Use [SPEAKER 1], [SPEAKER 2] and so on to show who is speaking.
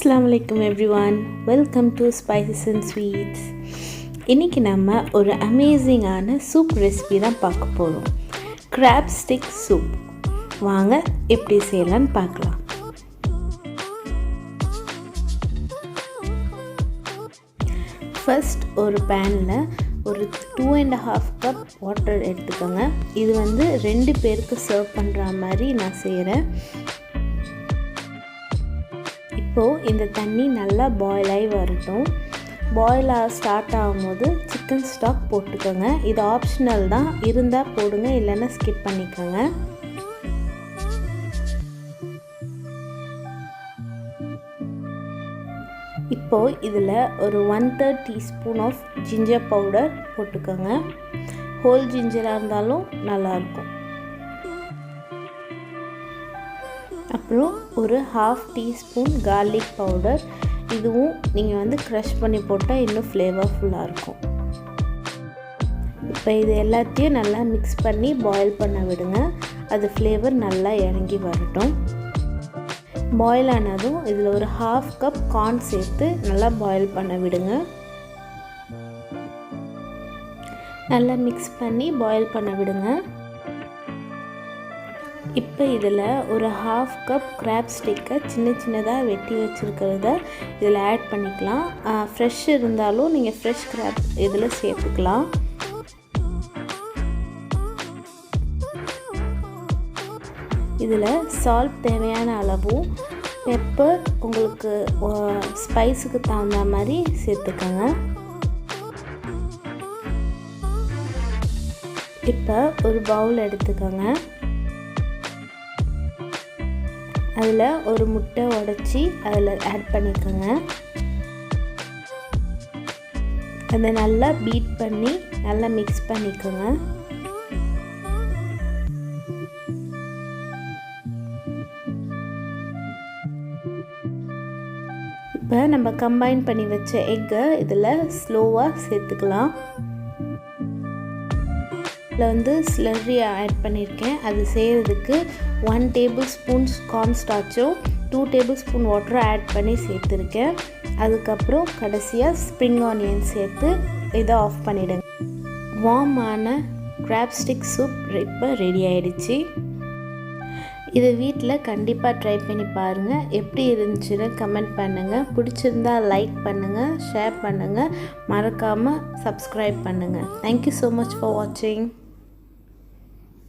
[SPEAKER 1] Assalamu alaikum everyone. Welcome to Spices and Sweets. இன்னைக்கு நம்ம ஒரு அமேசிங்கான சூப் ரெசிபி தான் பார்க்க போறோம். Crab stick soup. வாங்க எப்படி செய்யலாம்னு பார்க்கலாம். ஃபர்ஸ்ட் ஒரு panல ஒரு 2.5 கப் வாட்டர் எடுத்துக்கோங்க. இது வந்து 2 பேருக்கு சர்வ் பண்ற மாதிரி நான் செய்றேன். இப்போ இந்த தண்ணி நல்லா பாயில் ஆகி வரட்டும். பாயில் ஸ்டார்ட் ஆகும்போது சிக்கன் ஸ்டாக் போட்டுக்கோங்க. இது ஆப்ஷனல் தான், இருந்தால் போடுங்க, இல்லைன்னா ஸ்கிப் பண்ணிக்கோங்க. இப்போது இதில் ஒரு 1/3 டீஸ்பூன் ஆஃப் ஜிஞ்சர் பவுடர் போட்டுக்கோங்க. ஹோல் ஜிஞ்சராக இருந்தாலும் நல்லாயிருக்கும். அப்புறம் ஒரு 1/2 டீஸ்பூன் கார்லிக் பவுடர், இதுவும் நீங்கள் வந்து க்ரஷ் பண்ணி போட்டால் இன்னும் ஃப்ளேவர்ஃபுல்லாக இருக்கும். இப்போ இது எல்லாத்தையும் நல்லா மிக்ஸ் பண்ணி பாயில் பண்ண விடுங்க. அது ஃப்ளேவர் நல்லா இறங்கி வரட்டும். பாயில் ஆனதும் இதில் ஒரு 1/2 கப் கார்ன் சேர்த்து நல்லா பாயில் பண்ண விடுங்க. நல்லா மிக்ஸ் பண்ணி பாயில் பண்ண விடுங்க. இப்போ இதில் ஒரு 1/2 கப் கிராப் ஸ்டிக்கை சின்ன சின்னதாக வெட்டி வச்சுருக்கிறத இதில் ஆட் பண்ணிக்கலாம். ஃப்ரெஷ் இருந்தாலும் நீங்கள் ஃப்ரெஷ் கிராப் இதில் சேர்த்துக்கலாம். இதில் சால்ட் தேவையான அளவும், பெப்பர் உங்களுக்கு ஸ்பைஸுக்கு தகுந்த மாதிரி சேர்த்துக்கோங்க. இப்போ ஒரு பவுல் எடுத்துக்கோங்க. அதில் ஒரு முட்டை உடைச்சி அதில் ஆட் பண்ணிக்கோங்க. அதை நல்லா பீட் பண்ணி நல்லா மிக்ஸ் பண்ணிக்கோங்க. இப்போ நம்ம கம்பைன் பண்ணி வச்ச எக்கை இதில் ஸ்லோவாக சேர்த்துக்கலாம். இதில் வந்து ஸ்லர்ரி ஆட் பண்ணியிருக்கேன். அது செய்கிறதுக்கு 1 டேபிள் ஸ்பூன் கார்ன் ஸ்டார்ச்சும் 2 டேபிள் ஸ்பூன் வாட்டரும் ஆட் பண்ணி சேர்த்துருக்கேன். அதுக்கப்புறம் கடைசியாக ஸ்ப்ரிங் ஆனியன் சேர்த்து இதை ஆஃப் பண்ணிவிடுங்க. வார்மான கிராப் ஸ்டிக் சூப் இப்போ ரெடி ஆகிடுச்சு. இதை வீட்டில் கண்டிப்பாக ட்ரை பண்ணி பாருங்கள். எப்படி இருந்துச்சுன்னு கமெண்ட் பண்ணுங்கள். பிடிச்சிருந்தா லைக் பண்ணுங்கள், ஷேர் பண்ணுங்கள், மறக்காமல் சப்ஸ்கிரைப் பண்ணுங்கள். தேங்க்யூ ஸோ மச் ஃபார் வாட்சிங்.